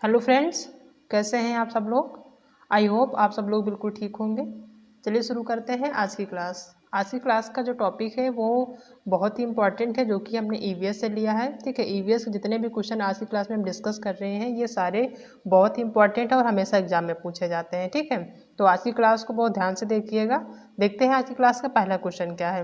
Hello friends, कैसे हैं आप सब लोग। आई होप आप सब लोग बिल्कुल ठीक होंगे। चलिए शुरू करते हैं आज की क्लास। आज की क्लास का जो टॉपिक है वो बहुत ही इंपॉर्टेंट है, जो कि हमने ईवीएस से लिया है। ठीक है, ईवीएस के जितने भी क्वेश्चन आज की क्लास में हम डिस्कस कर रहे हैं ये सारे बहुत ही इंपॉर्टेंट है और हमेशा एग्जाम में पूछे जाते हैं। ठीक है, तो आज की क्लास को बहुत ध्यान से देखिएगा। देखते हैं आज की क्लास का पहला क्वेश्चन क्या है।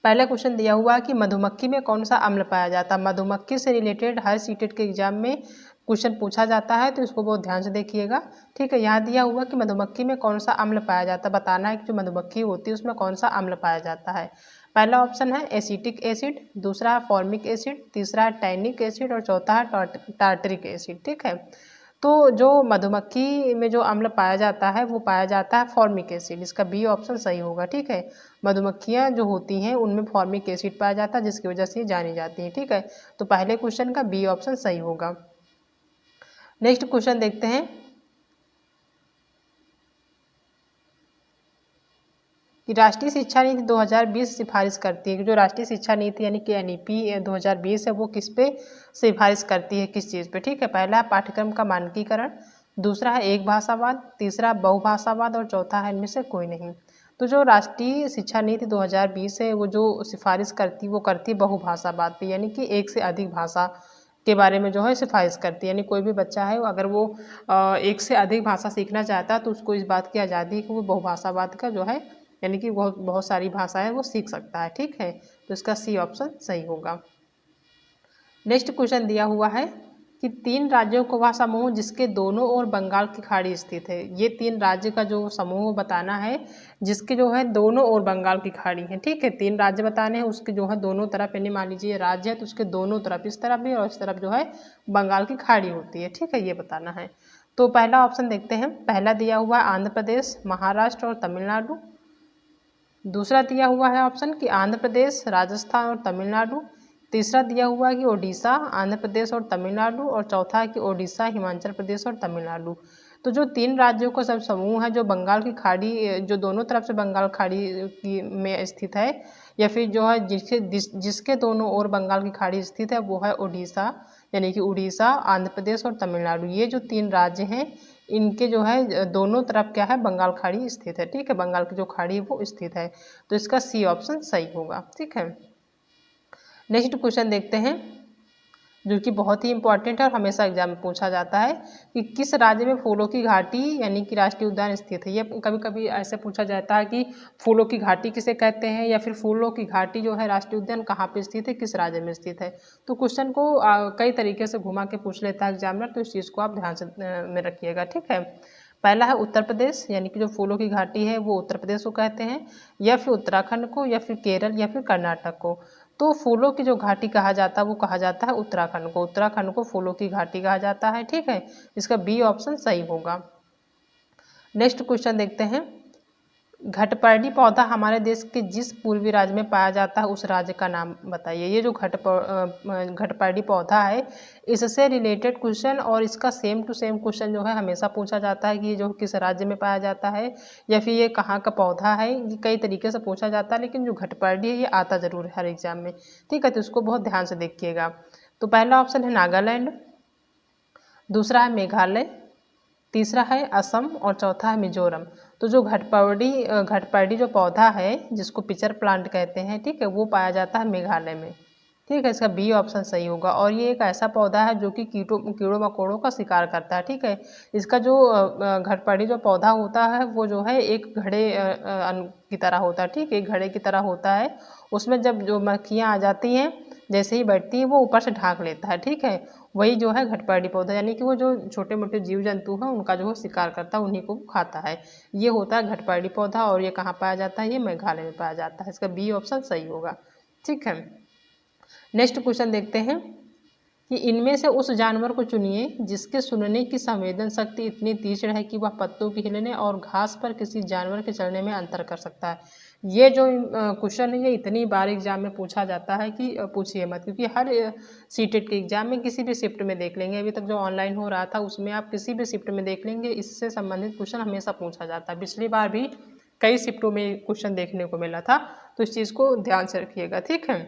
पहला क्वेश्चन दिया हुआ है कि मधुमक्खी में कौन सा अम्ल पाया जाता है। मधुमक्खी से रिलेटेड हर सीटेट के एग्जाम में क्वेश्चन पूछा जाता है, तो इसको बहुत ध्यान से देखिएगा। ठीक है, यहाँ दिया हुआ कि मधुमक्खी में कौन सा अम्ल पाया जाता है। बताना है कि जो मधुमक्खी होती है उसमें कौन सा अम्ल पाया जाता है। पहला ऑप्शन है एसिटिक एसिड, दूसरा है फॉर्मिक एसिड, तीसरा है टैनिक एसिड और चौथा है टार्टरिक एसिड। ठीक है, तो जो मधुमक्खी में जो अम्ल पाया जाता है वो पाया जाता है फॉर्मिक एसिड। इसका बी ऑप्शन सही होगा। ठीक है, मधुमक्खियाँ जो होती हैं उनमें फॉर्मिक एसिड पाया जाता है, जिसकी वजह से ये जानी जाती हैं। ठीक है, तो पहले क्वेश्चन का बी ऑप्शन सही होगा। नेक्स्ट क्वेश्चन देखते हैं कि राष्ट्रीय शिक्षा नीति 2020 सिफारिश करती है कि जो राष्ट्रीय शिक्षा नीति यानी कि एनईपी 2020 है वो किस पे सिफारिश करती है, किस चीज़ पे। ठीक है, पहला पाठ्यक्रम का मानकीकरण, दूसरा है एक भाषावाद, तीसरा बहुभाषावाद और चौथा है इनमें से कोई नहीं। तो जो राष्ट्रीय शिक्षा नीति 2020 है वो जो सिफारिश करती वो करती बहुभाषावाद पे, यानी कि एक से अधिक भाषा के बारे में जो है सिफारिश करती है। यानी कोई भी बच्चा है अगर वो एक से अधिक भाषा सीखना चाहता है तो उसको इस बात की आज़ादी है कि वो बहुभाषावाद का जो है यानी कि बहुत बहुत सारी भाषाएं वो सीख सकता है। ठीक है, तो इसका सी ऑप्शन सही होगा। नेक्स्ट क्वेश्चन दिया हुआ है कि तीन राज्यों का वह समूह जिसके दोनों ओर बंगाल की खाड़ी स्थित है। ये तीन राज्य का जो समूह बताना है जिसके जो है दोनों ओर बंगाल की खाड़ी है। ठीक है, तीन राज्य बताने हैं, उसके जो है दोनों तरफ, यानी मान लीजिए राज्य है तो उसके दोनों तरफ, इस तरफ भी और इस तरफ जो है बंगाल की खाड़ी होती है। ठीक है, ये बताना है। तो पहला ऑप्शन देखते हैं। पहला दिया हुआ है आंध्र प्रदेश, महाराष्ट्र और तमिलनाडु। दूसरा दिया हुआ है ऑप्शन कि आंध्र प्रदेश, राजस्थान और तमिलनाडु। तीसरा दिया हुआ है कि ओडिशा, आंध्र प्रदेश और तमिलनाडु। और चौथा है कि ओडिशा, हिमाचल प्रदेश और तमिलनाडु। तो जो तीन राज्यों का सब समूह है जो बंगाल की खाड़ी, जो दोनों तरफ से बंगाल खाड़ी की में स्थित है, या फिर जो है जिसके दोनों ओर बंगाल की खाड़ी स्थित है, वो है ओडिशा, यानी कि उड़ीसा, आंध्र प्रदेश और तमिलनाडु। ये जो तीन राज्य हैं इनके जो है दोनों तरफ क्या है बंगाल खाड़ी स्थित है। ठीक है, बंगाल की जो खाड़ी है वो स्थित है, तो इसका सी ऑप्शन सही होगा। ठीक है, नेक्स्ट क्वेश्चन देखते हैं जो कि बहुत ही इंपॉर्टेंट है और हमेशा एग्जाम में पूछा जाता है कि किस राज्य में फूलों की घाटी यानी कि राष्ट्रीय उद्यान स्थित है। ये कभी कभी ऐसे पूछा जाता है कि फूलों की घाटी किसे कहते हैं, या फिर फूलों की घाटी जो है राष्ट्रीय उद्यान कहाँ पे स्थित है, किस राज्य में स्थित है। तो क्वेश्चन को कई तरीके से घुमा के पूछ लेता है एग्जामिनर, तो इस चीज़ को आप ध्यान से में रखिएगा। ठीक है, पहला है उत्तर प्रदेश, यानी कि जो फूलों की घाटी है वो उत्तर प्रदेश को कहते हैं, या फिर उत्तराखंड को, या फिर केरल, या फिर कर्नाटक को। तो फूलों की जो घाटी कहा जाता है वो कहा जाता है उत्तराखंड को। उत्तराखंड को फूलों की घाटी कहा जाता है। ठीक है, इसका बी ऑप्शन सही होगा। नेक्स्ट क्वेश्चन देखते हैं। घटपर्णी पौधा हमारे देश के जिस पूर्वी राज्य में पाया जाता है उस राज्य का नाम बताइए। ये जो घटपर्णी पौधा है इससे रिलेटेड क्वेश्चन और इसका सेम टू सेम क्वेश्चन जो है हमेशा पूछा जाता है कि ये जो किस राज्य में पाया जाता है या फिर ये कहाँ का पौधा है। ये कई तरीके से पूछा जाता है, लेकिन जो घटपर्णी है ये आता जरूर है हर एग्जाम में। ठीक है, तो इसको बहुत ध्यान से देखिएगा। तो पहला ऑप्शन है नागालैंड, दूसरा है मेघालय, तीसरा है असम और चौथा है मिजोरम। तो जो घटपर्णी जो पौधा है जिसको पिचर प्लांट कहते हैं, ठीक है, वो पाया जाता है मेघालय में। ठीक है, इसका बी ऑप्शन सही होगा। और ये एक ऐसा पौधा है जो कि कीड़ों मकोड़ों का शिकार करता है। ठीक है, इसका जो घटपर्णी जो पौधा होता है वो जो है एक घड़े की तरह होता है। ठीक है, एक घड़े की तरह होता है। उसमें जब जो मक्खियाँ आ जाती हैं जैसे ही बैठती हैं वो ऊपर से ढांक लेता है। ठीक है, वही जो है घटपर्णी पौधा, यानी कि वो जो छोटे मोटे जीव जंतु हैं उनका जो है शिकार करता है, उन्हीं को खाता है। ये होता है घटपर्णी पौधा। और ये कहाँ पाया जाता है, ये मेघालय में पाया जाता है। इसका बी ऑप्शन सही होगा। ठीक है, नेक्स्ट क्वेश्चन देखते हैं कि इनमें से उस जानवर को चुनिए जिसके सुनने की संवेदन शक्ति इतनी तीक्ष्ण है कि वह पत्तों के हिलने और घास पर किसी जानवर के चलने में अंतर कर सकता है। ये जो क्वेश्चन है ये इतनी बार एग्जाम में पूछा जाता है कि पूछिए मत, क्योंकि हर सीटेट के एग्जाम में किसी भी शिफ्ट में देख लेंगे, अभी तक जो ऑनलाइन हो रहा था उसमें आप किसी भी शिफ्ट में देख लेंगे, इससे संबंधित क्वेश्चन हमेशा पूछा जाता है। पिछली बार भी कई शिफ्टों में क्वेश्चन देखने को मिला था, तो इस चीज़ को ध्यान से रखिएगा। ठीक है,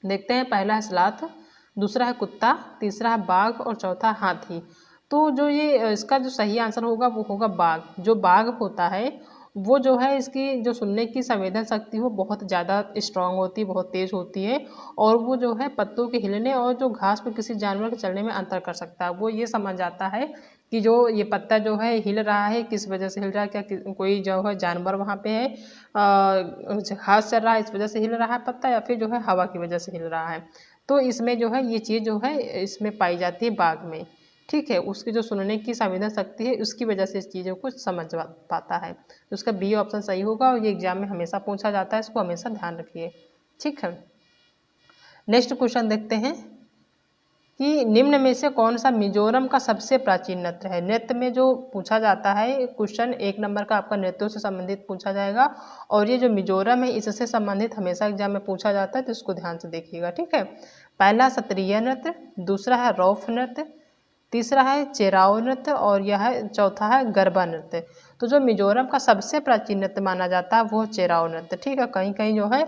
देखते हैं। पहला है सलाथ, दूसरा है कुत्ता, तीसरा है बाघ और चौथा हाथी। तो जो ये इसका जो सही आंसर होगा वो होगा बाघ। जो बाघ होता है वो जो है इसकी जो सुनने की संवेदन शक्ति हो बहुत ज़्यादा स्ट्रांग होती है, बहुत तेज़ होती है, और वो जो है पत्तों के हिलने और जो घास पर किसी जानवर के चलने में अंतर कर सकता है। वो ये समझ जाता है कि जो ये पत्ता जो है हिल रहा है, किस वजह से हिल रहा है, क्या कोई जो है जानवर वहाँ पे है, घास चल रहा है इस वजह से हिल रहा है पत्ता, या फिर जो है हवा की वजह से हिल रहा है। तो इसमें जो है ये चीज़ जो है इसमें पाई जाती है बाघ में। ठीक है, उसकी जो सुनने की संवेदन शक्ति है उसकी वजह से इस चीज़ों को समझ पाता है। तो उसका बी ऑप्शन सही होगा, और ये एग्जाम में हमेशा पूछा जाता है, इसको हमेशा ध्यान रखिए। ठीक है, नेक्स्ट क्वेश्चन देखते हैं कि निम्न में से कौन सा मिजोरम का सबसे प्राचीन नृत्य है। नृत्य में जो पूछा जाता है क्वेश्चन 1 नंबर का आपका नृत्यों से संबंधित पूछा जाएगा, और ये जो मिजोरम है इससे संबंधित हमेशा एग्जाम में पूछा जाता है, तो इसको ध्यान से देखिएगा। ठीक है, पहला सत्रिय नृत्य, दूसरा है रौफ नृत्य, तीसरा है चेराओ नृत्य, और यह चौथा है गरबा नृत्य। तो जो मिजोरम का सबसे प्राचीन नृत्य माना जाता है वो चेराओ नृत्य। ठीक है, कहीं कहीं जो है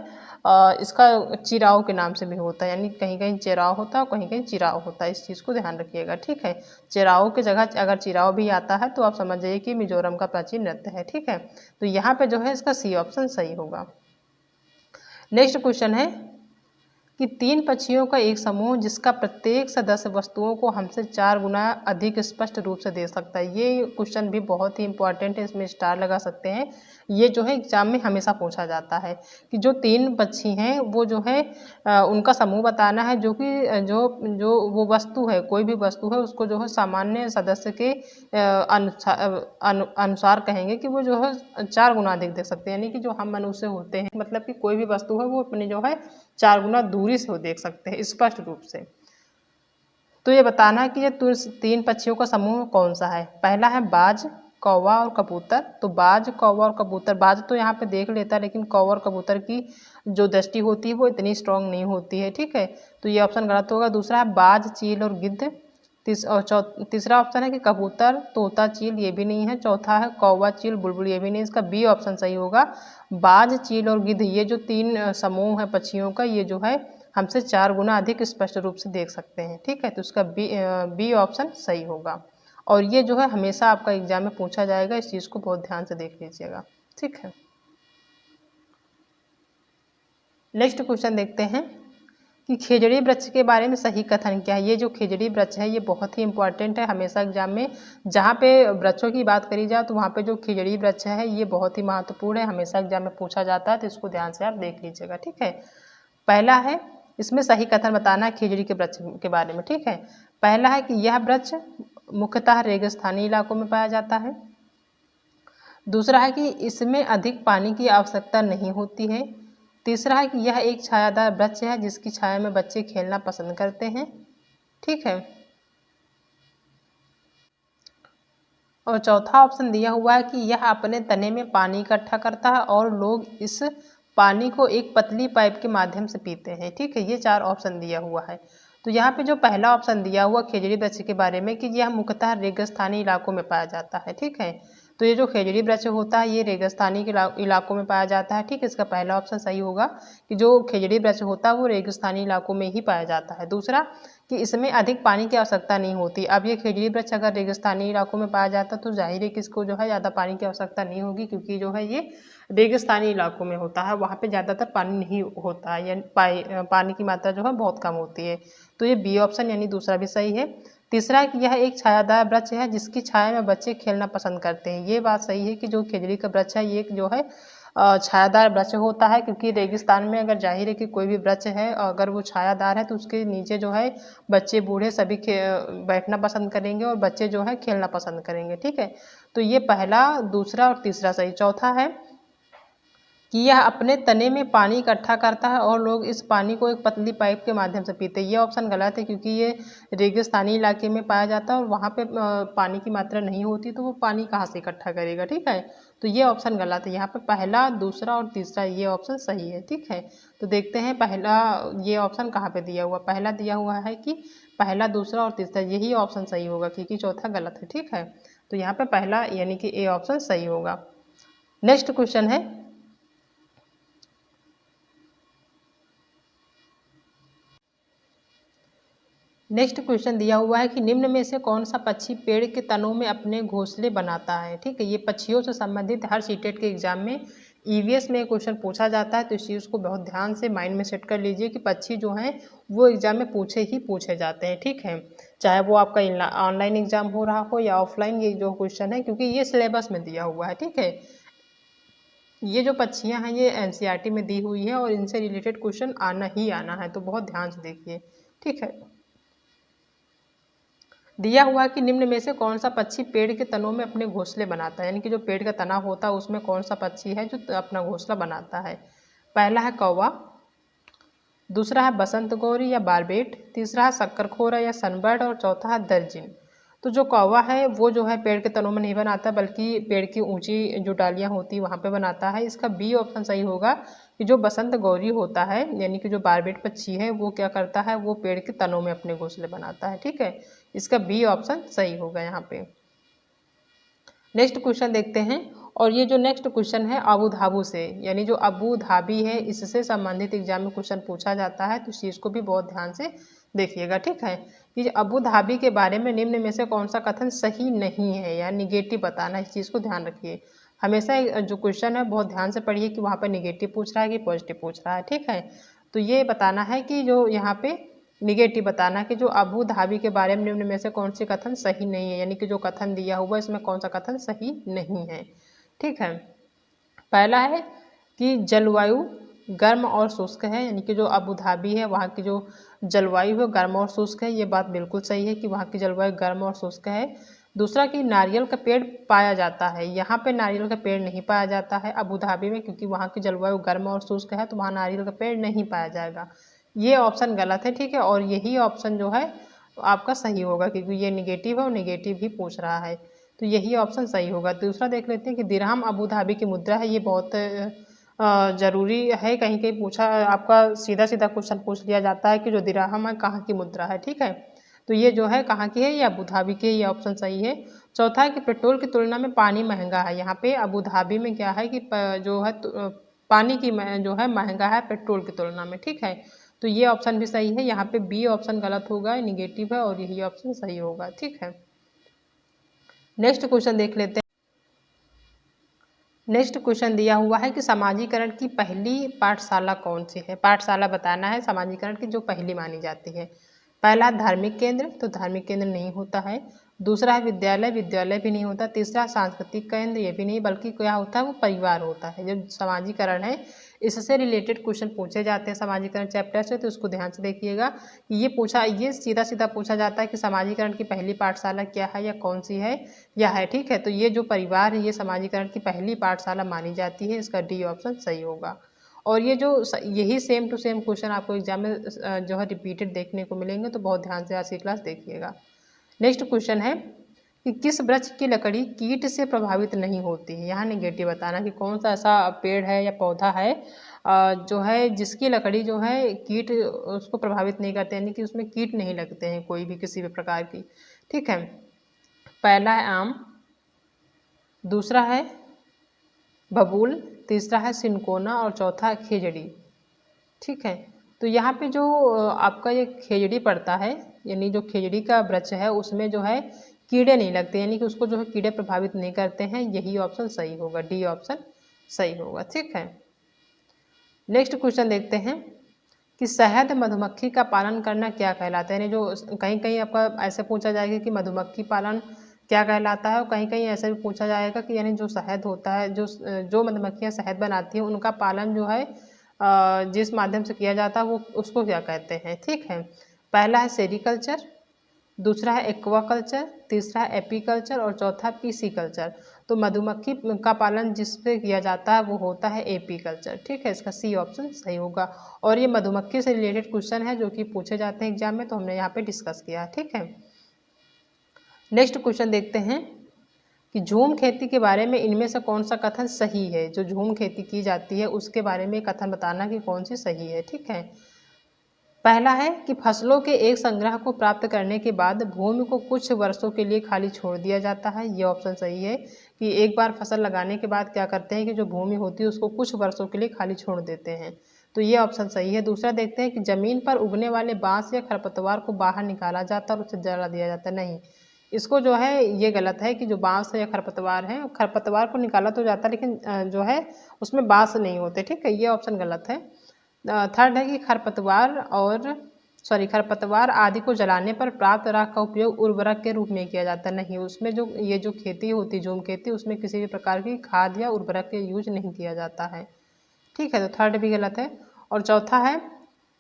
इसका चिराओ के नाम से भी होता है, यानी कहीं कहीं चेराओ होता है और कहीं कहीं चिराओ होता है, इस चीज़ को ध्यान रखिएगा। ठीक है, चेराओ की जगह अगर चिराओ भी आता है तो आप समझ जाइए कि मिजोरम का प्राचीन नृत्य है। ठीक है, तो यहाँ पे जो है इसका सी ऑप्शन सही होगा। नेक्स्ट क्वेश्चन है कि 3 पक्षियों का एक समूह जिसका प्रत्येक सदस्य वस्तुओं को हमसे 4 गुना अधिक स्पष्ट रूप से देख सकता है। ये क्वेश्चन भी बहुत ही इंपॉर्टेंट है, इसमें स्टार लगा सकते हैं। ये जो है एग्जाम में हमेशा पूछा जाता है कि जो 3 पक्षी हैं वो जो है उनका समूह बताना है, जो कि जो जो वो वस्तु है, कोई भी वस्तु है उसको जो है सामान्य सदस्य के अनुसार कहेंगे कि वो जो है 4 गुना अधिक देख सकते हैं, यानी कि जो हम मनुष्य होते हैं, मतलब कि कोई भी वस्तु है वो अपने जो है 4 गुना दूरी से वो देख सकते हैं स्पष्ट रूप से। तो ये बताना है कि ये 3 पक्षियों का समूह कौन सा है। पहला है बाज, कौवा और कबूतर। तो बाज, कौवा और कबूतर, बाज तो यहाँ पे देख लेता है, लेकिन कौवा और कबूतर की जो दृष्टि होती है वो इतनी स्ट्रांग नहीं होती है। ठीक है, तो ये ऑप्शन गलत होगा। दूसरा है बाज, चील और गिद्ध। तीसरा ऑप्शन है कि कबूतर, तोता, चील, ये भी नहीं है। चौथा है कौवा, चील, बुलबुल, ये भी नहीं। इसका बी ऑप्शन सही होगा। बाज, चील और गिद्ध, ये जो 3 समूह है पक्षियों का, ये जो है हमसे 4 गुना अधिक स्पष्ट रूप से देख सकते हैं। ठीक है, तो इसका बी ऑप्शन सही होगा, और ये जो है हमेशा आपका एग्जाम में पूछा जाएगा, इस चीज़ को बहुत ध्यान से देख लीजिएगा। ठीक है, नेक्स्ट क्वेश्चन देखते हैं कि खेजड़ी वृक्ष के बारे में सही कथन क्या है। ये जो खेजड़ी वृक्ष है ये बहुत ही इंपॉर्टेंट है, हमेशा एग्जाम में जहाँ पे वृक्षों की बात करी जाए तो वहाँ पे जो खेजड़ी वृक्ष है ये बहुत ही महत्वपूर्ण है, हमेशा एग्जाम में पूछा जाता है, तो इसको ध्यान से आप देख लीजिएगा। ठीक है, पहला है इसमें सही कथन बताना है खेजड़ी के वृक्ष के बारे में। ठीक है, पहला है कि यह वृक्ष मुख्यतः रेगिस्तानी इलाकों में पाया जाता है। दूसरा है कि इसमें अधिक पानी की आवश्यकता नहीं होती है। तीसरा है कि यह एक छायादार वृक्ष है जिसकी छाया में बच्चे खेलना पसंद करते हैं। ठीक है, और चौथा ऑप्शन दिया हुआ है कि यह अपने तने में पानी इकट्ठा करता है और लोग इस पानी को एक पतली पाइप के माध्यम से पीते हैं। ठीक है, ये 4 ऑप्शन दिया हुआ है। तो यहाँ पे जो पहला ऑप्शन दिया हुआ खेजड़ी वृक्ष के बारे में कि यह मुख्यतः रेगिस्तानी इलाकों में पाया जाता है। ठीक है, तो ये जो खेजड़ी वृक्ष होता है ये रेगिस्तानी के इलाकों में पाया जाता है। ठीक है, इसका पहला ऑप्शन सही होगा कि जो खेजड़ी वृक्ष होता है वो रेगिस्तानी इलाकों में ही पाया जाता है। दूसरा कि इसमें अधिक पानी की आवश्यकता नहीं होती। अब ये खेजड़ी वृक्ष अगर रेगिस्तानी इलाकों में पाया जाता तो जाहिर है कि इसको जो है ज़्यादा पानी की आवश्यकता नहीं होगी, क्योंकि जो है ये रेगिस्तानी इलाकों में होता है, वहाँ पे ज़्यादातर पानी नहीं होता है, या पानी की मात्रा जो है बहुत कम होती है। तो ये बी ऑप्शन यानी दूसरा भी सही है। तीसरा है कि यह एक छायादार वृक्ष है जिसकी छाया में बच्चे खेलना पसंद करते हैं। ये बात सही है कि जो खेजड़ी का वृक्ष है ये जो है छायादार वृक्ष होता है, क्योंकि रेगिस्तान में अगर जाहिर है कि कोई भी वृक्ष है अगर वो छायादार है तो उसके नीचे जो है बच्चे बूढ़े सभी बैठना पसंद करेंगे और बच्चे जो है खेलना पसंद करेंगे। ठीक है, तो ये पहला, दूसरा और तीसरा सही। चौथा है कि यह अपने तने में पानी इकट्ठा करता है और लोग इस पानी को एक पतली पाइप के माध्यम से पीते हैं। ये ऑप्शन गलत है, क्योंकि ये रेगिस्तानी इलाके में पाया जाता है और वहाँ पे पानी की मात्रा नहीं होती, तो वो पानी कहाँ से इकट्ठा करेगा। ठीक है, तो ये ऑप्शन गलत है। यहाँ पे पहला, दूसरा और तीसरा ये ऑप्शन सही है। ठीक है, तो देखते हैं पहला ये ऑप्शन कहाँ पे दिया हुआ। पहला दिया हुआ है कि पहला, दूसरा और तीसरा, यही ऑप्शन सही होगा, क्योंकि चौथा गलत है। ठीक है, तो यहाँ पे पहला यानी कि ए ऑप्शन सही होगा। नेक्स्ट क्वेश्चन है नेक्स्ट क्वेश्चन दिया हुआ है कि निम्न में से कौन सा पक्षी पेड़ के तनों में अपने घोंसले बनाता है। ठीक है, ये पक्षियों से संबंधित हर सीटेट के एग्जाम में ईवीएस में क्वेश्चन पूछा जाता है, तो इस चीज़ को बहुत ध्यान से माइंड में सेट कर लीजिए कि पक्षी जो हैं वो एग्जाम में पूछे जाते हैं। ठीक है, चाहे वो आपका ऑनलाइन एग्जाम हो रहा हो या ऑफलाइन, ये जो क्वेश्चन है क्योंकि ये सिलेबस में दिया हुआ है। ठीक है, ये जो पक्षियाँ हैं ये एनसीईआरटी में दी हुई है और इनसे रिलेटेड क्वेश्चन आना ही आना है, तो बहुत ध्यान से देखिए। ठीक है, दिया हुआ कि निम्न में से कौन सा पक्षी पेड़ के तनों में अपने घोंसले बनाता है, यानी कि जो पेड़ का तना होता है उसमें कौन सा पक्षी है जो अपना घोंसला बनाता है। पहला है कौवा, दूसरा है बसंत गौरी या बारबेट, तीसरा है शक्करखोरा या सनबर्ड और चौथा है दर्जिन। तो जो कौवा है वो जो है पेड़ के तनों में नहीं बनाता बल्कि पेड़ की ऊंची जो डालियां होती है वहाँ पे बनाता है। इसका बी ऑप्शन सही होगा कि जो बसंत गौरी होता है यानी कि जो बारबेट पक्षी है वो क्या करता है, वो पेड़ के तनों में अपने घोंसले बनाता है। ठीक है, इसका बी ऑप्शन सही होगा यहाँ पे। नेक्स्ट क्वेश्चन देखते हैं, और ये जो नेक्स्ट क्वेश्चन है अबू धाबी से, यानी जो अबू धाबी है इससे संबंधित एग्जाम में क्वेश्चन पूछा जाता है, तो इस चीज़ को भी बहुत ध्यान से देखिएगा। ठीक है, कि अबू धाबी के बारे में निम्न में से कौन सा कथन सही नहीं है या निगेटिव बताना, इस चीज़ को ध्यान रखिए। हमेशा जो क्वेश्चन है बहुत ध्यान से पढ़िए कि वहाँ पर निगेटिव पूछ रहा है कि पॉजिटिव पूछ रहा है। ठीक है, तो ये बताना है कि जो यहाँ पे निगेटिव बताना कि जो अबू धाबी के बारे में निम्न में से कौन सी कथन सही नहीं है, यानी कि जो कथन दिया हुआ है इसमें कौन सा कथन सही नहीं है। ठीक है, पहला है कि जलवायु गर्म और शुष्क है, यानी कि जो अबू धाबी है वहाँ की जो जलवायु है गर्म और शुष्क है, ये बात बिल्कुल सही है कि वहाँ की जलवायु गर्म और शुष्क है। दूसरा कि नारियल का पेड़ पाया जाता है, यहाँ पे नारियल का पेड़ नहीं पाया जाता है अबू धाबी में, क्योंकि वहाँ की जलवायु गर्म और शुष्क है तो वहाँ नारियल का पेड़ नहीं पाया जाएगा। ये ऑप्शन गलत है। ठीक है, और यही ऑप्शन जो है आपका सही होगा क्योंकि ये निगेटिव है और निगेटिव ही पूछ रहा है, तो यही ऑप्शन सही होगा। दूसरा देख लेते हैं कि दिरहम अबू धाबी की मुद्रा है, ये बहुत ज़रूरी है, कहीं कहीं पूछा आपका सीधा सीधा क्वेश्चन पूछ लिया जाता है कि जो दिरहम है कहाँ की मुद्रा है। ठीक है, तो ये जो है कहाँ की है, ये अबू धाबी की है, ये ऑप्शन सही है। चौथा है कि पेट्रोल की तुलना में पानी महंगा है, यहाँ पे अबू धाबी में क्या है कि जो है पानी की जो है महंगा है पेट्रोल की तुलना में। ठीक है, तो ये ऑप्शन भी सही है, यहाँ पे बी ऑप्शन गलत होगा, निगेटिव है और यही ऑप्शन सही होगा। ठीक है, नेक्स्ट क्वेश्चन देख लेते हैं। नेक्स्ट क्वेश्चन दिया हुआ है कि समाजीकरण की पहली पाठशाला कौन सी है। पाठशाला बताना है समाजीकरण की जो पहली मानी जाती है। पहला धार्मिक केंद्र, तो धार्मिक केंद्र नहीं होता है। दूसरा है विद्यालय, विद्यालय भी नहीं होता। तीसरा सांस्कृतिक केंद्र, ये भी नहीं, बल्कि क्या होता है वो परिवार होता है। जो समाजीकरण है इससे रिलेटेड क्वेश्चन पूछे जाते हैं समाजीकरण चैप्टर से, तो उसको ध्यान से देखिएगा कि ये सीधा सीधा पूछा जाता है कि समाजीकरण की पहली पाठशाला क्या है या कौन सी है या है। ठीक है, तो ये जो परिवार है ये समाजीकरण की पहली पाठशाला मानी जाती है, इसका डी ऑप्शन सही होगा। और ये जो यही सेम टू सेम क्वेश्चन आपको एग्जाम में जो है रिपीटेड देखने को मिलेंगे, तो बहुत ध्यान से आज की क्लास देखिएगा। नेक्स्ट क्वेश्चन है कि किस वृक्ष की लकड़ी कीट से प्रभावित नहीं होती है। यहाँ निगेटिव बताना कि कौन सा ऐसा पेड़ है या पौधा है जो है जिसकी लकड़ी जो है कीट उसको प्रभावित नहीं करते, यानी कि उसमें कीट नहीं लगते हैं कोई भी किसी भी प्रकार की। ठीक है, पहला है आम, दूसरा है बबूल, तीसरा है सिनकोना और चौथा है खेजड़ी। ठीक है, तो यहाँ पे जो आपका ये खेजड़ी पड़ता है, यानी जो खेजड़ी का वृक्ष है उसमें जो है कीड़े नहीं लगते, यानी कि उसको जो है कीड़े प्रभावित नहीं करते हैं, यही ऑप्शन सही होगा, डी ऑप्शन सही होगा। ठीक है, नेक्स्ट क्वेश्चन देखते हैं कि शहद मधुमक्खी का पालन करना क्या कहलाता है। यानी जो कहीं कहीं आपका ऐसे पूछा जाएगा कि मधुमक्खी पालन क्या कहलाता है, और कहीं कहीं ऐसे भी पूछा जाएगा कि यानी जो शहद होता है, जो मधुमक्खियाँ शहद बनाती हैं उनका पालन जो है जिस माध्यम से किया जाता है वो उसको क्या कहते हैं। ठीक है, पहला है सेरिकल्चर, दूसरा है एक्वाकल्चर, तीसरा है एपीकल्चर और चौथा पीसीकल्चर। तो मधुमक्खी का पालन जिससे किया जाता है वो होता है एपीकल्चर। ठीक है, इसका सी ऑप्शन सही होगा। और ये मधुमक्खी से रिलेटेड क्वेश्चन है जो कि पूछे जाते हैं एग्जाम में, तो हमने यहाँ पे डिस्कस किया। ठीक है, नेक्स्ट क्वेश्चन देखते हैं कि झूम खेती के बारे में इनमें से कौन सा कथन सही है। जो झूम खेती की जाती है उसके बारे में कथन बताना कि कौन सी सही है। ठीक है, पहला है कि फसलों के एक संग्रह को प्राप्त करने के बाद भूमि को कुछ वर्षों के लिए खाली छोड़ दिया जाता है, ये ऑप्शन सही है कि एक बार फसल लगाने के बाद क्या करते हैं कि जो भूमि होती है उसको कुछ वर्षों के लिए खाली छोड़ देते हैं। तो ये ऑप्शन सही है। दूसरा देखते हैं कि ज़मीन पर उगने वाले बांस या खरपतवार को बाहर निकाला जाता है और उसे जला दिया जाता है। नहीं, इसको जो है ये गलत है कि जो बांस या खरपतवार है, खरपतवार को निकाला तो जाता है लेकिन जो है उसमें बांस नहीं होते। ठीक है, ये ऑप्शन गलत है। थर्ड है कि खरपतवार आदि को जलाने पर प्राप्त राख का उपयोग उर्वरक के रूप में किया जाता है। नहीं, उसमें जो खेती होती है, झूम खेती, उसमें किसी भी प्रकार की खाद या उर्वरक का यूज नहीं किया जाता है। ठीक है, तो थर्ड भी गलत है। और चौथा है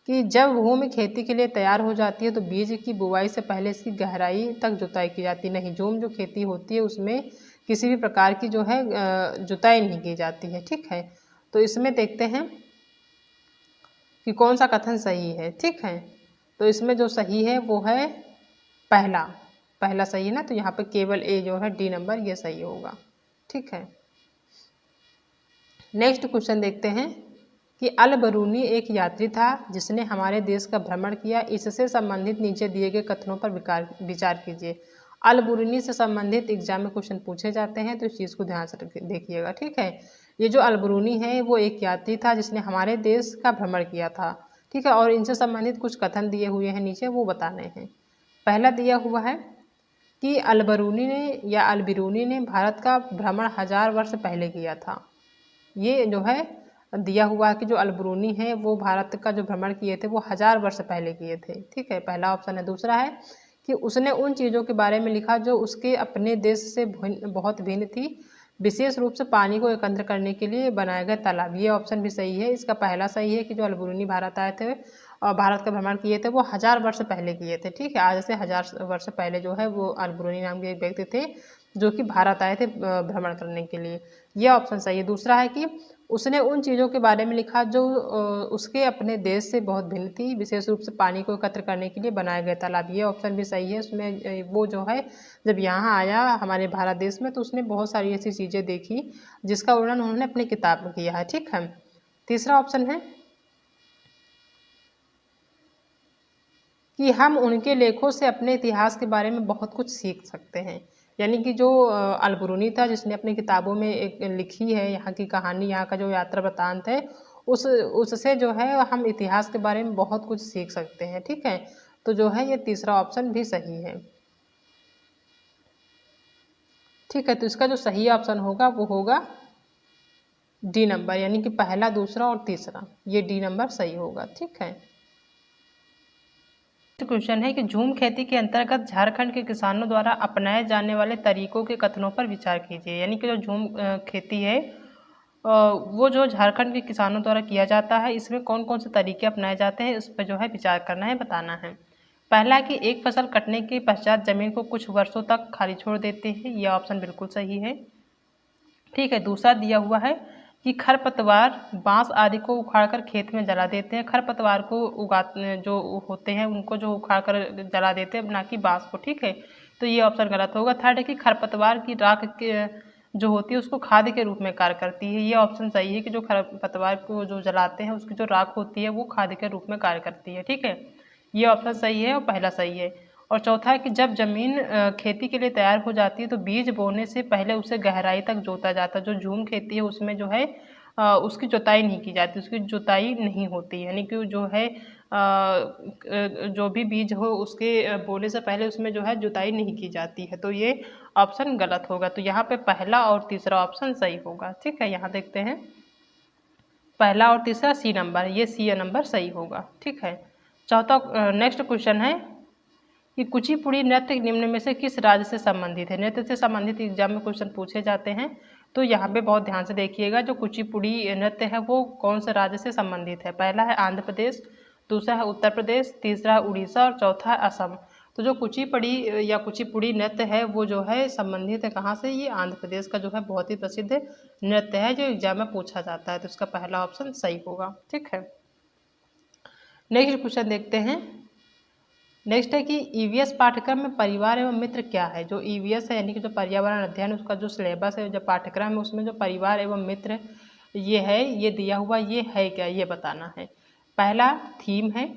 कि जब भूमि खेती के लिए तैयार हो जाती है तो बीज की बुवाई से पहले इसकी गहराई तक जुताई की जाती है। नहीं, जो खेती होती है उसमें किसी भी प्रकार की जो है जुताई नहीं की जाती है। ठीक है, तो इसमें देखते हैं कि कौन सा कथन सही है। ठीक है, तो इसमें जो सही है वो है पहला सही है ना, तो यहाँ पे केवल ए जो है डी नंबर ये सही होगा। ठीक है, नेक्स्ट क्वेश्चन देखते हैं कि अल बरूनी एक यात्री था जिसने हमारे देश का भ्रमण किया। इससे संबंधित नीचे दिए गए कथनों पर विचार कीजिए। अल बरूनी से संबंधित एग्जाम में क्वेश्चन पूछे जाते हैं, तो इस चीज़ को ध्यान से देखिएगा। ठीक है, ये जो अल बरूनी है वो एक यात्री था जिसने हमारे देश का भ्रमण किया था। ठीक है, और इनसे संबंधित कुछ कथन दिए हुए हैं नीचे, वो बताने हैं। पहला दिया हुआ है कि अल बिरूनी ने भारत का भ्रमण 1000 वर्ष पहले किया था। ये जो है दिया हुआ है कि जो अल बरूनी है वो भारत का जो भ्रमण किए थे वो 1000 वर्ष पहले किए थे। ठीक है, पहला ऑप्शन है। दूसरा है कि उसने उन चीज़ों के बारे में लिखा जो उसके अपने देश से बहुत भिन्न थी, विशेष रूप से पानी को एकत्र करने के लिए बनाए गए तालाब। ये ऑप्शन भी सही है। इसका पहला सही है कि जो अल बरूनी भारत आए थे और भारत का भ्रमण किए थे वो 1000 वर्ष पहले किए थे। ठीक है, आज से 1000 वर्ष पहले जो है वो अल बरूनी नाम के एक व्यक्ति थे जो कि भारत आए थे भ्रमण करने के लिए। ये ऑप्शन सही है। दूसरा है कि उसने उन चीज़ों के बारे में लिखा जो उसके अपने देश से बहुत भिन्न थी, विशेष रूप से पानी को एकत्र करने के लिए बनाए गए तालाब। ये ऑप्शन भी सही है। उसमें वो जो है जब यहाँ आया हमारे भारत देश में तो उसने बहुत सारी ऐसी चीज़ें देखी जिसका वर्णन उन्होंने अपनी किताब में किया है। ठीक है, तीसरा ऑप्शन है कि हम उनके लेखों से अपने इतिहास के बारे में बहुत कुछ सीख सकते हैं। यानी कि जो अल बरूनी था जिसने अपनी किताबों में एक लिखी है यहाँ की कहानी, यहाँ का जो यात्रा वृत्तांत है, उससे जो है हम इतिहास के बारे में बहुत कुछ सीख सकते हैं। ठीक है, तो जो है ये तीसरा ऑप्शन भी सही है। ठीक है, तो इसका जो सही ऑप्शन होगा वो होगा डी नंबर, यानी कि पहला, दूसरा और तीसरा, ये डी नंबर सही होगा। ठीक है, क्वेश्चन है कि झूम खेती के अंतर्गत झारखंड के किसानों द्वारा अपनाए जाने वाले तरीकों के कथनों पर विचार कीजिए। यानी कि जो झूम खेती है वो जो झारखंड के किसानों द्वारा किया जाता है, इसमें कौन कौन से तरीके अपनाए जाते हैं, इस पर जो है विचार करना है, बताना है। पहला कि एक फसल कटने के पश्चात जमीन को कुछ वर्षों तक खाली छोड़ देते हैं। यह ऑप्शन बिल्कुल सही है। ठीक है, दूसरा दिया हुआ है कि खरपतवार, बांस आदि को उखाड़कर खेत में जला देते हैं। खरपतवार को उगाते जो होते हैं उनको जो उखाड़कर जला देते हैं, ना कि बांस को। ठीक है, तो ये ऑप्शन गलत होगा। थर्ड है कि खरपतवार की राख के जो होती है उसको खाद के रूप में कार्य करती है। ये ऑप्शन सही है कि जो खरपतवार को जो जलाते हैं उसकी जो राख होती है वो खाद के रूप में कार्य करती है। ठीक है, ये ऑप्शन सही है और पहला सही है। और चौथा है कि जब जमीन खेती के लिए तैयार हो जाती है तो बीज बोने से पहले उसे गहराई तक जोता जाता है। जो झूम खेती है उसमें जो है उसकी जुताई नहीं की जाती, उसकी जुताई नहीं होती, यानी कि जो है जो भी बीज हो उसके बोने से पहले उसमें जो है जुताई नहीं की जाती है। तो ये ऑप्शन गलत होगा। तो यहाँ पे पहला और तीसरा ऑप्शन सही होगा। ठीक है, यहाँ देखते हैं पहला और तीसरा सी नंबर, ये सी नंबर सही होगा। ठीक है, चौथा नेक्स्ट क्वेश्चन है कि कुचिपुड़ी नृत्य निम्न में से किस राज्य से संबंधित है। नृत्य से संबंधित एग्जाम में क्वेश्चन पूछे जाते हैं, तो यहाँ पे बहुत ध्यान से देखिएगा। जो कुचिपुड़ी नृत्य है वो कौन से राज्य से संबंधित है। पहला है आंध्र प्रदेश, दूसरा है उत्तर प्रदेश, तीसरा है उड़ीसा और चौथा है असम। तो जो कुचिपुड़ी नृत्य है वो जो है संबंधित है कहाँ से, ये आंध्र प्रदेश का जो है बहुत ही प्रसिद्ध नृत्य है जो एग्जाम में पूछा जाता है। तो इसका पहला ऑप्शन सही होगा। ठीक है, नेक्स्ट क्वेश्चन देखते हैं। नेक्स्ट है कि ईवीएस पाठ्यक्रम में परिवार एवं मित्र क्या है। जो ईवीएस है यानी कि जो पर्यावरण अध्ययन, उसका जो सिलेबस है, जो पाठ्यक्रम है, उसमें जो परिवार एवं मित्र ये है, ये दिया हुआ, ये है क्या, ये बताना है। पहला थीम है,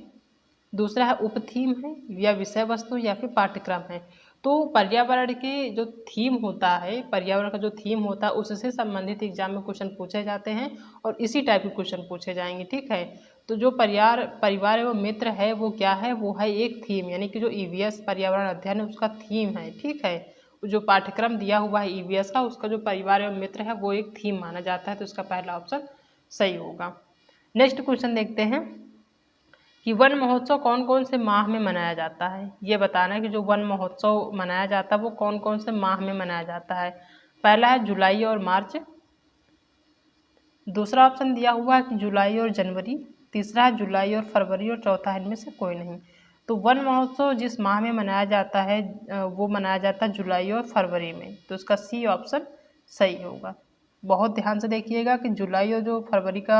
दूसरा है उप थीम है, या विषय वस्तु, या फिर पाठ्यक्रम है। तो पर्यावरण के जो थीम होता है, पर्यावरण का जो थीम होता है उससे संबंधित एग्जाम में क्वेश्चन पूछे जाते हैं और इसी टाइप के क्वेश्चन पूछे जाएंगे। ठीक है, तो जो परिवार एवं मित्र है वो क्या है, वो है एक थीम, यानी कि जो ईवीएस पर्यावरण अध्ययन है उसका थीम है। ठीक है, जो पाठ्यक्रम दिया हुआ है ईवीएस का, उसका जो परिवार एवं मित्र है वो एक थीम माना जाता है, तो इसका पहला ऑप्शन सही होगा। नेक्स्ट क्वेश्चन देखते हैं कि वन महोत्सव कौन कौन से माह में मनाया जाता है। ये बताना है कि जो वन महोत्सव मनाया जाता है वो कौन कौन से माह में मनाया जाता है। पहला है जुलाई और मार्च, दूसरा ऑप्शन दिया हुआ है कि जुलाई और जनवरी, तीसरा है जुलाई और फरवरी, और चौथा है इनमें से कोई नहीं। तो वन महोत्सव जिस माह में मनाया जाता है वो मनाया जाता है जुलाई और फरवरी में, तो इसका सी ऑप्शन सही होगा। बहुत ध्यान से देखिएगा कि जुलाई और जो फरवरी का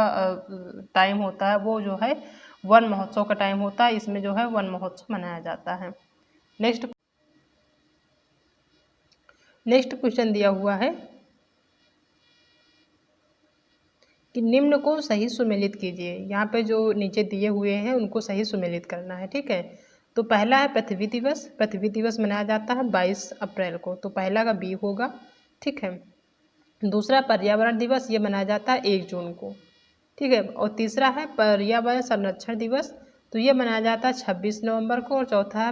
टाइम होता है वो जो है वन महोत्सव का टाइम होता है, इसमें जो है वन महोत्सव मनाया जाता है। नेक्स्ट क्वेश्चन दिया हुआ है कि निम्न को सही सुमेलित कीजिए। यहाँ पे जो नीचे दिए हुए हैं उनको सही सुमेलित करना है। ठीक है, तो पहला है पृथ्वी दिवस। पृथ्वी दिवस मनाया जाता है 22 अप्रैल को, तो पहला का बी होगा। ठीक है, दूसरा पर्यावरण दिवस, ये मनाया जाता है 1 जून को। ठीक है, और तीसरा है पर्यावरण संरक्षण दिवस, तो ये मनाया जाता है 26 नवंबर को, और चौथा है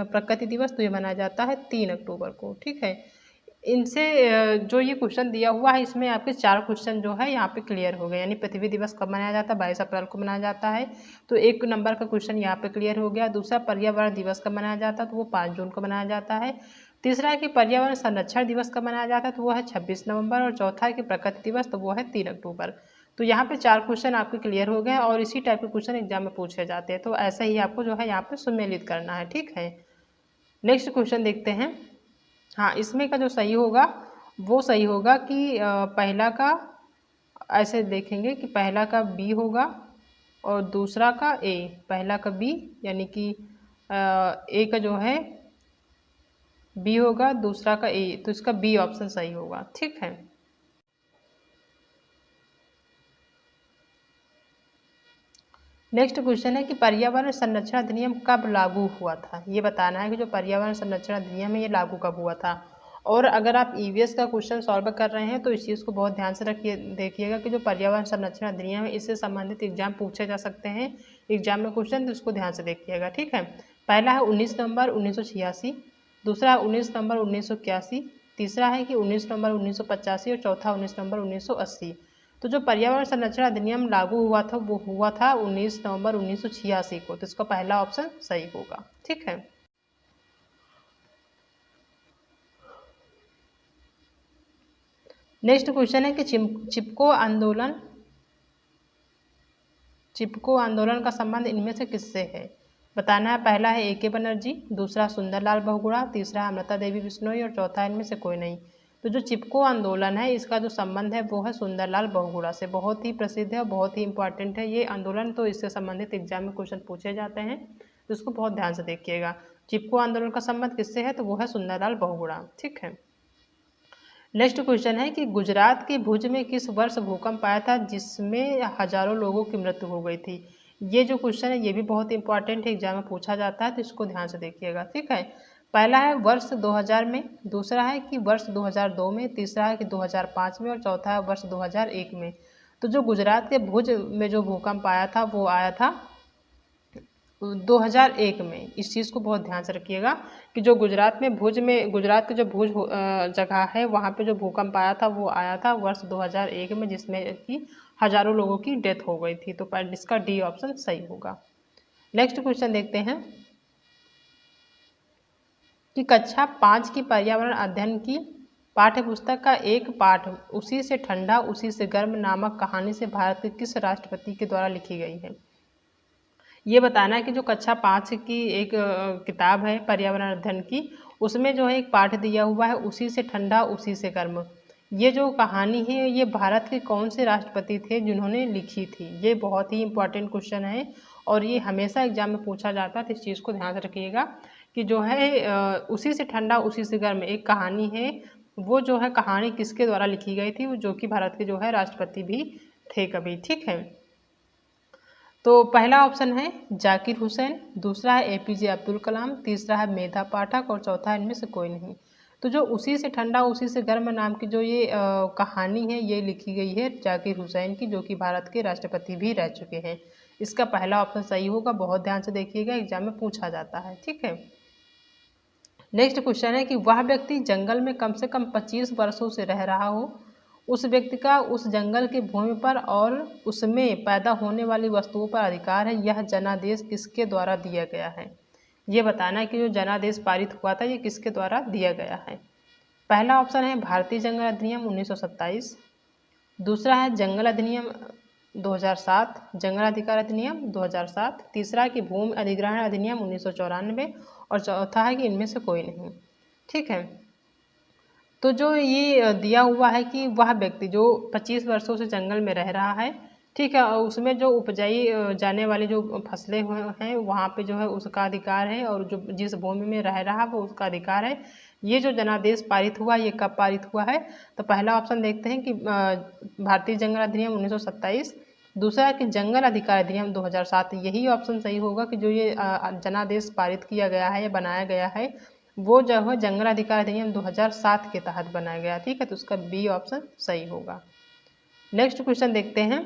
प्रकृति दिवस, तो ये मनाया जाता है 3 अक्टूबर को। ठीक है, इनसे जो ये क्वेश्चन दिया हुआ है इसमें आपके 4 क्वेश्चन जो है यहाँ पे क्लियर हो गए। यानी पृथ्वी दिवस कब मनाया जाता है, 22 अप्रैल को मनाया जाता है, तो 1 नंबर का क्वेश्चन यहाँ पे क्लियर हो गया। दूसरा पर्यावरण दिवस कब मनाया जाता है, तो वो 5 जून को मनाया जाता है। तीसरा है कि पर्यावरण संरक्षण दिवस कब मनाया जाता है, तो वो है 26 नवंबर, और चौथा है कि प्रकृति दिवस, तो वो है 3 अक्टूबर। तो यहाँ पे 4 क्वेश्चन आपके क्लियर हो गए, और इसी टाइप के क्वेश्चन एग्जाम में पूछे जाते हैं, तो ऐसे ही आपको जो है यहाँ पे सुमेलित करना है। ठीक है, नेक्स्ट क्वेश्चन देखते हैं। हाँ, इसमें का जो सही होगा वो सही होगा कि पहला का ऐसे देखेंगे कि पहला का बी होगा और दूसरा का ए, पहला का बी यानी कि ए का जो है बी होगा, दूसरा का ए, तो इसका बी ऑप्शन सही होगा। ठीक है, नेक्स्ट क्वेश्चन है कि पर्यावरण संरक्षण अधिनियम कब लागू हुआ था। ये बताना है कि जो पर्यावरण संरक्षण अधिनियम है ये लागू कब हुआ था। और अगर आप ईवीएस का क्वेश्चन सॉल्व कर रहे हैं तो इस चीज़ को बहुत ध्यान से रखिए, देखिएगा कि जो पर्यावरण संरक्षण अधिनियम है इससे संबंधित एग्जाम पूछे जा सकते हैं एग्जाम में क्वेश्चन, तो इसको ध्यान से देखिएगा। ठीक है, पहला है 19 नवंबर 1986, दूसरा है 19 नवंबर 1981, तीसरा है कि 19 नवंबर 1985, और चौथा 19 नवंबर 1980। तो जो पर्यावरण संरक्षण अधिनियम लागू हुआ था वो हुआ था 19 नवंबर 1986 को, तो इसका पहला ऑप्शन सही होगा। ठीक है, नेक्स्ट क्वेश्चन है कि चिपको आंदोलन का संबंध इनमें से किससे है। बताना है, पहला है ए.के. बनर्जी, दूसरा सुंदरलाल बहुगुणा, तीसरा अमृता देवी बिश्नोई, और चौथा इनमें से कोई नहीं। तो जो चिपको आंदोलन है इसका जो संबंध है वो है सुंदरलाल बहुगुणा से, बहुत ही प्रसिद्ध है और बहुत ही इंपॉर्टेंट है ये आंदोलन, तो इससे संबंधित एग्जाम में क्वेश्चन पूछे जाते हैं, तो इसको बहुत ध्यान से देखिएगा। चिपको आंदोलन का संबंध किससे है, तो वो है सुंदरलाल बहुगुणा। ठीक है, नेक्स्ट क्वेश्चन है कि गुजरात के भुज में किस वर्ष भूकंप आया था जिसमें हजारों लोगों की मृत्यु हो गई थी। ये जो क्वेश्चन है ये भी बहुत इंपॉर्टेंट है, एग्जाम में पूछा जाता है, तो इसको ध्यान से देखिएगा। ठीक है, पहला है वर्ष 2000 में, दूसरा है कि वर्ष 2002 में, तीसरा है कि 2005 में, और चौथा है वर्ष 2001 में। तो जो गुजरात के भुज में जो भूकंप आया था वो आया था 2001 में। इस चीज़ को बहुत ध्यान से रखिएगा कि जो गुजरात की जो भुज जगह है वहाँ पे जो भूकंप आया था वो आया था वर्ष 2001 में, जिसमें कि हजारों लोगों की डेथ हो गई थी, तो इसका डी ऑप्शन सही होगा। नेक्स्ट क्वेश्चन देखते हैं कि कक्षा 5 की पर्यावरण अध्ययन की पाठ्य पुस्तक का एक पाठ उसी से ठंडा उसी से गर्म नामक कहानी से भारत के किस राष्ट्रपति के द्वारा लिखी गई है। ये बताना है कि जो कक्षा 5 की एक किताब है पर्यावरण अध्ययन की, उसमें जो है एक पाठ दिया हुआ है उसी से ठंडा उसी से गर्म। ये जो कहानी है ये भारत के कौन से राष्ट्रपति थे जिन्होंने लिखी थी। ये बहुत ही इंपॉर्टेंट क्वेश्चन है और ये हमेशा एग्जाम में पूछा जाता है, तो इस चीज़ को ध्यान से रखिएगा कि जो है उसी से ठंडा उसी से गर्म एक कहानी है, वो जो है कहानी किसके द्वारा लिखी गई थी, वो जो कि भारत के जो है राष्ट्रपति भी थे कभी। ठीक है, तो पहला ऑप्शन है जाकिर हुसैन, दूसरा है एपीजे अब्दुल कलाम, तीसरा है मेधा पाठक, और चौथा इनमें से कोई नहीं। तो जो उसी से ठंडा उसी से गर्म नाम की जो ये कहानी है ये लिखी गई है जाकिर हुसैन की, जो कि भारत के राष्ट्रपति भी रह चुके हैं। इसका पहला ऑप्शन सही होगा। बहुत ध्यान से देखिएगा, एग्जाम में पूछा जाता है। ठीक है, नेक्स्ट क्वेश्चन है कि वह व्यक्ति जंगल में कम से कम 25 वर्षों से रह रहा हो, उस व्यक्ति का उस जंगल की भूमि पर और उसमें पैदा होने वाली वस्तुओं पर अधिकार है। यह जनादेश किसके द्वारा दिया गया है? ये बताना है कि जो जनादेश पारित हुआ था ये किसके द्वारा दिया गया है। पहला ऑप्शन है भारतीय जंगल अधिनियम 1927, दूसरा है जंगल अधिनियम 2007, जंगल अधिकार अधिनियम 2007, तीसरा है कि भूमि अधिग्रहण अधिनियम 1994 और चौथा है कि इनमें से कोई नहीं। ठीक है, तो जो ये दिया हुआ है कि वह व्यक्ति जो 25 वर्षों से जंगल में रह रहा है, ठीक है, उसमें जो उपजाई जाने वाली जो फसलें हैं वहाँ पे जो है उसका अधिकार है, और जो जिस भूमि में रह रहा है वो उसका अधिकार है। ये जो जनादेश पारित हुआ ये कब पारित हुआ है? तो पहला ऑप्शन देखते हैं कि भारतीय जंगल अधिनियम 1927, दूसरा कि जंगल अधिकार अधिनियम 2007। यही ऑप्शन सही होगा कि जो ये जनादेश पारित किया गया है या बनाया गया है वो जो है जंगल अधिकार अधिनियम 2007 के तहत बनाया गया। ठीक है, तो उसका बी ऑप्शन सही होगा। नेक्स्ट क्वेश्चन देखते हैं,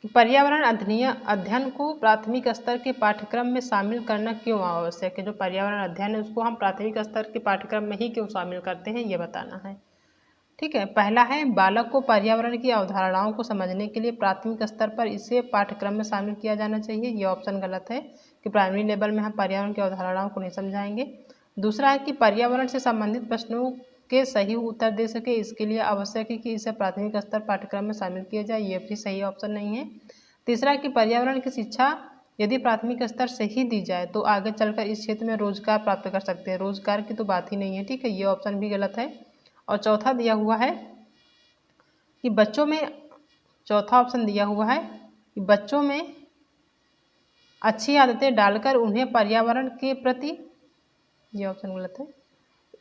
पर्यावरण अध्ययन को प्राथमिक स्तर के पाठ्यक्रम में शामिल करना क्यों आवश्यक है? जो पर्यावरण अध्ययन है उसको हम प्राथमिक स्तर के पाठ्यक्रम में ही क्यों शामिल करते हैं ये बताना है। ठीक है, पहला है बालक को पर्यावरण की अवधारणाओं को समझने के लिए प्राथमिक स्तर पर इसे पाठ्यक्रम में शामिल किया जाना चाहिए। ये ऑप्शन गलत है कि प्राइमरी लेवल में हम पर्यावरण की अवधारणाओं को नहीं समझाएंगे। दूसरा है कि पर्यावरण से संबंधित प्रश्नों के सही उत्तर दे सके इसके लिए आवश्यक है कि इसे प्राथमिक स्तर पाठ्यक्रम में शामिल किया जाए। ये भी सही ऑप्शन नहीं है। तीसरा है कि पर्यावरण की शिक्षा यदि प्राथमिक स्तर से ही दी जाए तो आगे चलकर इस क्षेत्र में रोजगार प्राप्त कर सकते हैं। रोजगार की तो बात ही नहीं है। ठीक है, ये ऑप्शन भी गलत है। और चौथा दिया हुआ है कि बच्चों में, चौथा ऑप्शन दिया हुआ है कि बच्चों में अच्छी आदतें डालकर उन्हें पर्यावरण के प्रति, ये ऑप्शन गलत है,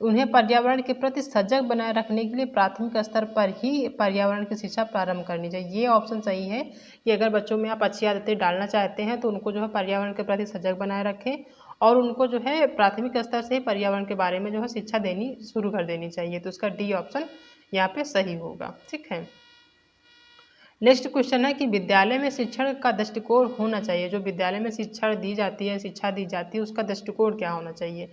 उन्हें पर्यावरण के प्रति सजग बनाए रखने के लिए प्राथमिक स्तर पर ही पर्यावरण की शिक्षा प्रारंभ करनी चाहिए। ये ऑप्शन सही है कि अगर बच्चों में आप अच्छी आदतें डालना चाहते हैं तो उनको जो है पर्यावरण के प्रति सजग बनाए रखें और उनको जो है प्राथमिक स्तर से पर्यावरण के बारे में जो है शिक्षा देनी शुरू कर देनी चाहिए। तो उसका डी ऑप्शन यहाँ पे सही होगा। ठीक है, नेक्स्ट क्वेश्चन है कि विद्यालय में शिक्षण का दृष्टिकोण होना चाहिए। जो विद्यालय में शिक्षा दी जाती है उसका दृष्टिकोण क्या होना चाहिए?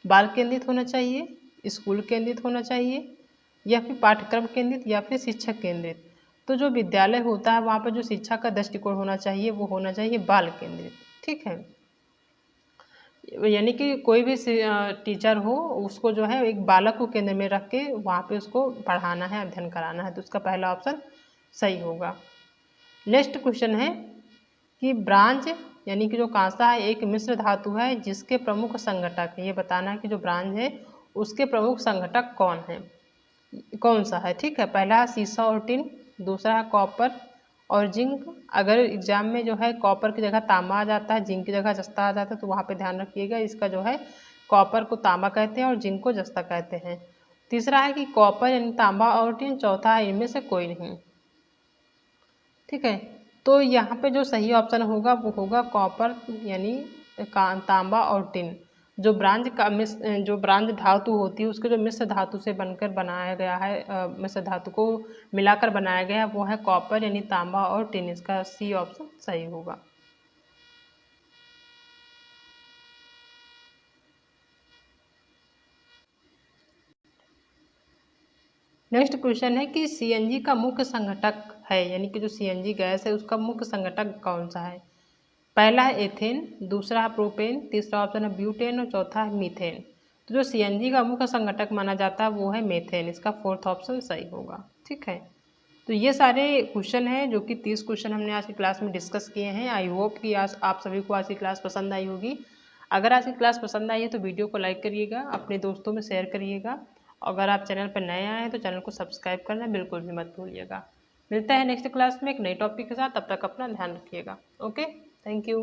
बाल केंद्रित होना चाहिए, स्कूल केंद्रित होना चाहिए, या फिर पाठ्यक्रम केंद्रित, या फिर शिक्षक केंद्रित। तो जो विद्यालय होता है वहाँ पर जो शिक्षा का दृष्टिकोण होना चाहिए वो होना चाहिए बाल केंद्रित। ठीक है, यानी कि कोई भी टीचर हो उसको जो है एक बालक को केंद्र में रख के वहाँ पे उसको पढ़ाना है, अध्ययन कराना है। तो उसका पहला ऑप्शन सही होगा। नेक्स्ट क्वेश्चन है कि ब्रांज यानी कि जो कांसा है एक मिश्र धातु है जिसके प्रमुख संघटक है। ये बताना है कि जो ब्रांज है उसके प्रमुख संघटक कौन सा है। ठीक है, पहला है सीसा और टिन, दूसरा है कॉपर और जिंक। अगर एग्जाम में जो है कॉपर की जगह तांबा आ जाता है, जिंक की जगह जस्ता आ जाता है तो वहाँ पे ध्यान रखिएगा। इसका जो है कॉपर को तांबा कहते हैं और जिंक को जस्ता कहते हैं। तीसरा है कि कॉपर यानी तांबा और टिन, चौथा है इनमें से कोई नहीं। ठीक है, तो यहाँ पे जो सही ऑप्शन होगा वो होगा कॉपर यानी तांबा और टिन। जो ब्रांज धातु होती है उसके जो मिश्र धातु से बनकर बनाया गया है, मिश्र धातु को मिलाकर बनाया गया है वो है कॉपर यानी तांबा और टिन। इसका सी ऑप्शन सही होगा। नेक्स्ट क्वेश्चन है कि सीएनजी का मुख्य संघटक है, यानी कि जो सीएनजी गैस है उसका मुख्य संघटक कौन सा है? पहला है एथेन, दूसरा है प्रोपेन, तीसरा ऑप्शन है ब्यूटेन और चौथा है मीथेन। तो जो सीएनजी का मुख्य संघटक माना जाता है वो है मीथेन। इसका फोर्थ ऑप्शन सही होगा। ठीक है, तो ये सारे क्वेश्चन हैं जो कि 30 क्वेश्चन हमने आज की क्लास में डिस्कस किए हैं। आई होप कि आज आप सभी को आज की क्लास पसंद आई होगी। अगर आज की क्लास पसंद आई है तो वीडियो को लाइक करिएगा, अपने दोस्तों में शेयर करिएगा। अगर आप चैनल पर नए आए हैं तो चैनल को सब्सक्राइब करना बिल्कुल भी मत भूलिएगा। मिलता है नेक्स्ट क्लास में एक नई टॉपिक के साथ, तब तक अपना ध्यान रखिएगा। Okay, thank you.